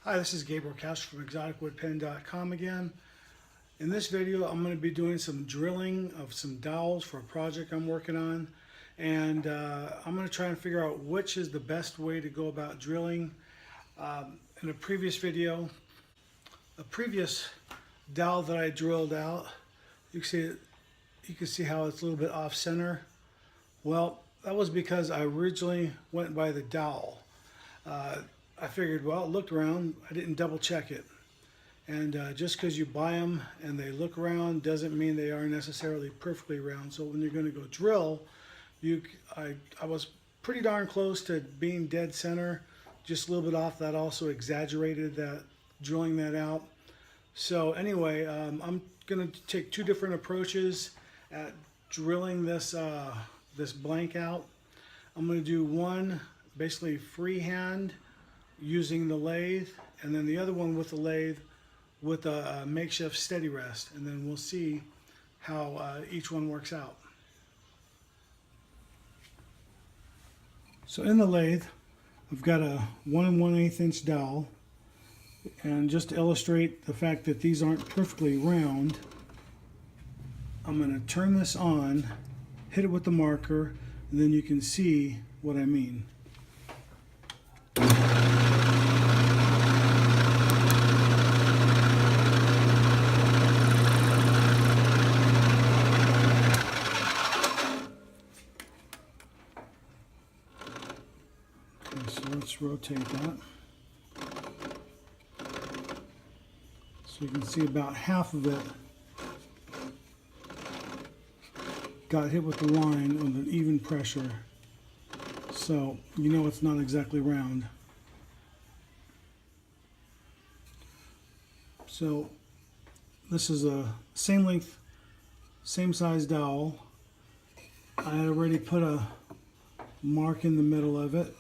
Hi, this is Gabriel Castro from exoticwoodpen.com again. In this video, I'm going to be doing some drilling of some dowels for a project I'm working on. And I'm going to try and figure out which is the best way to go about drilling. In a previous video, a previous dowel that I drilled out, you can see how it's a little bit off center. Well, that was because I originally went by the dowel. I figured, well, looked around, I didn't double check it. And just because you buy them and they look round doesn't mean they are necessarily perfectly round. So when you're going to go drill, I was pretty darn close to being dead center, just a little bit off. That also exaggerated that, drilling that out. So anyway, I'm going to take two different approaches at drilling this, this blank out. I'm going to do one basically freehand using the lathe, and then the other one with the lathe with a makeshift steady rest, and then we'll see how each one works out. So in the lathe, I've got a 1 1/8 inch dowel, and just to illustrate the fact that these aren't perfectly round, I'm going to turn this on, hit it with the marker, and then you can see what I mean. So let's rotate that. So you can see about half of it got hit with the line with an even pressure. So you know it's not exactly round. So this is a same length, same size dowel. I had already put a mark in the middle of it,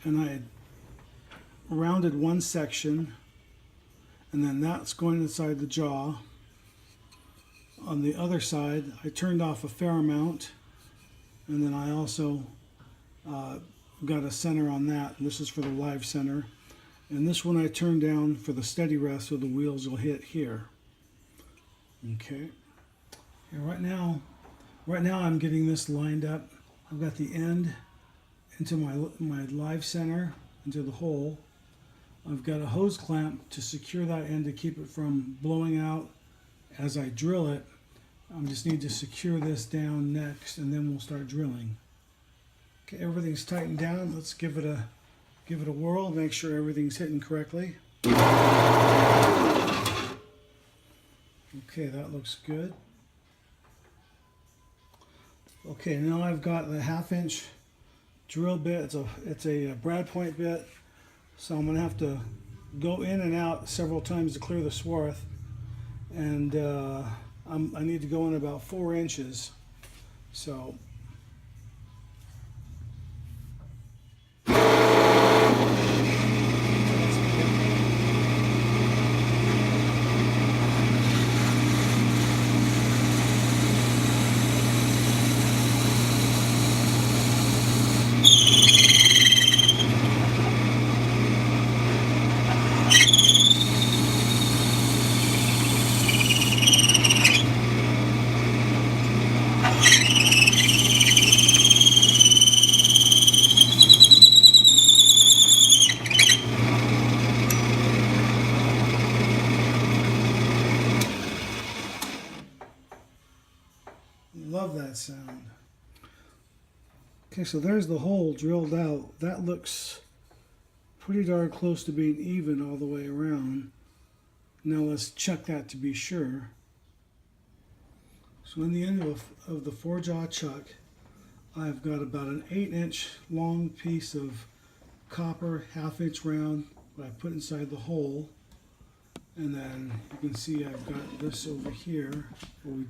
and I had rounded one section, and then that's going inside the jaw. On the other side, I turned off a fair amount, and then I also got a center on that. This is for the live center, and this one I turned down for the steady rest, so the wheels will hit here. Okay. And right now I'm getting this lined up. I've got the end into my live center, into the hole. I've got a hose clamp to secure that end to keep it from blowing out as I drill it. I just need to secure this down next, and then we'll start drilling. Okay, everything's tightened down. Let's give it a whirl, make sure everything's hitting correctly. Okay, that looks good. Okay, now I've got the 1/2 inch drill bit. It's a brad point bit, so I'm gonna have to go in and out several times to clear the swarth, and I need to go in about 4 inches. So love that sound. Okay, so there's the hole drilled out. That looks pretty darn close to being even all the way around. Now let's check that to be sure. So in the end of the 4-jaw chuck, I've got about an 8 inch long piece of copper, 1/2 inch round, that I put inside the hole. And then you can see I've got this over here, where we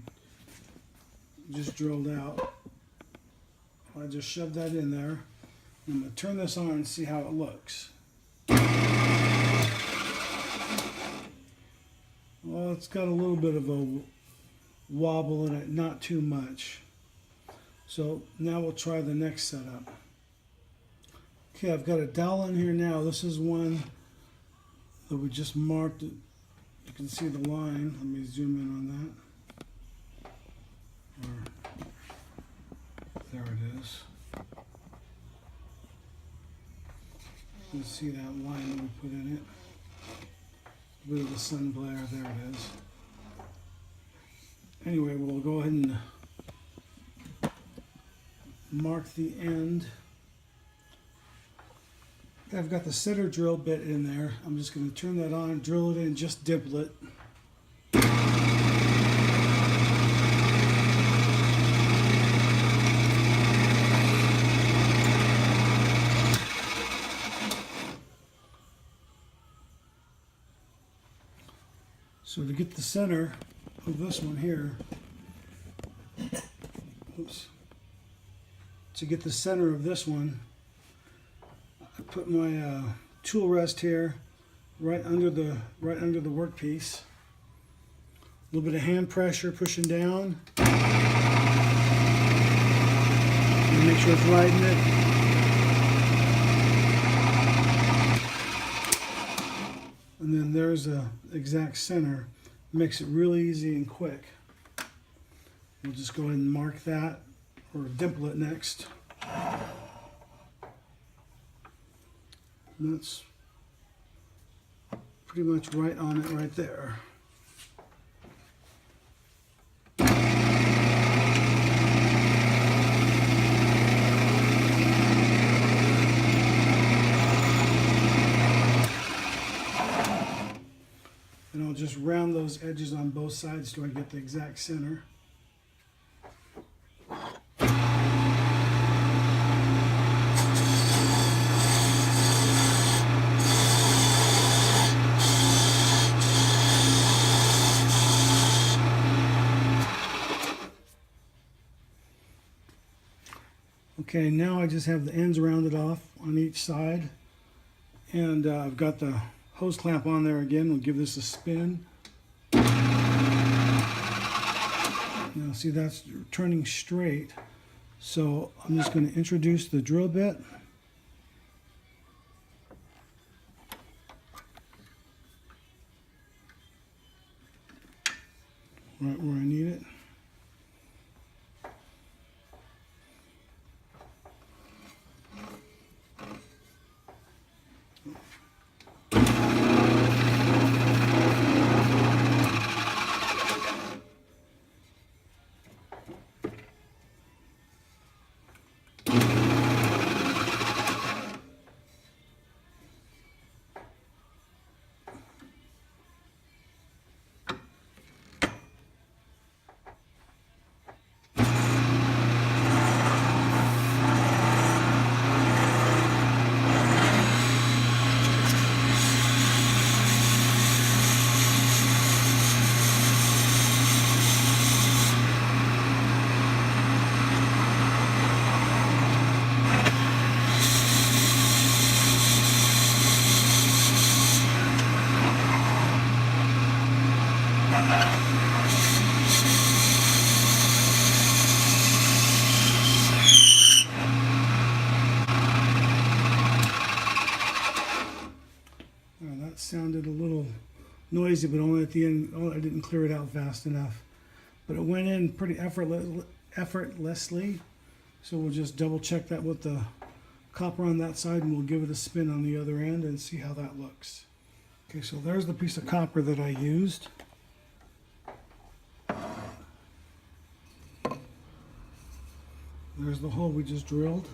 just drilled out. I just shoved that in there. I'm going to turn this on and see how it looks. Well, it's got a little bit of a wobble in it, not too much. So now we'll try the next setup. Okay, I've got a dowel in here now. This is one that we just marked it. You can see the line. Let me zoom in on that. There it is. You can see that line that we put in it. A bit of the sun glare, there it is. Anyway, we'll go ahead and mark the end. I've got the center drill bit in there. I'm just going to turn that on, drill it in, just dimple it. So to get the center of this one here, oops, to get the center of this one, I put my tool rest here right under the workpiece. A little bit of hand pressure pushing down. And make sure it's right in it. And then there's a exact center. Makes it really easy and quick. We'll just go ahead and mark that, or dimple it next. And that's pretty much right on it right there. And I'll just round those edges on both sides till I get the exact center. Okay, now I just have the ends rounded off on each side, and I've got the hose clamp on there again. We'll give this a spin. Now see, that's turning straight, so I'm just going to introduce the drill bit. Right where I need it. Sounded a little noisy, but only at the end. Oh, I didn't clear it out fast enough. But it went in pretty effortlessly. So we'll just double check that with the copper on that side, and we'll give it a spin on the other end and see how that looks. Okay, so there's the piece of copper that I used. There's the hole we just drilled.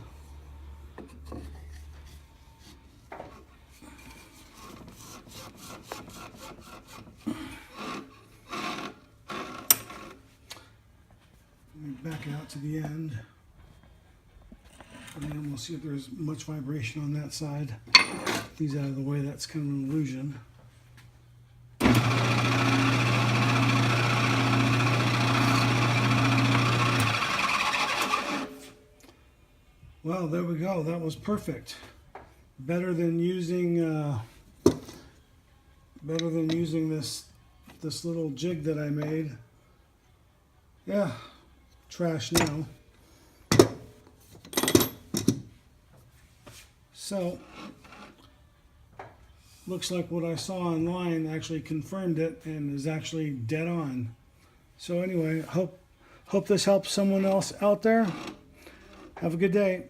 Back out to the end, and then we'll see if there's much vibration on that side. Get these out of the way, that's kind of an illusion. Well, there we go. That was perfect. Better than using this little jig that I made. Yeah. Trash now. So looks like what I saw online actually confirmed it and is actually dead on. So anyway, hope this helps someone else out there. Have a good day.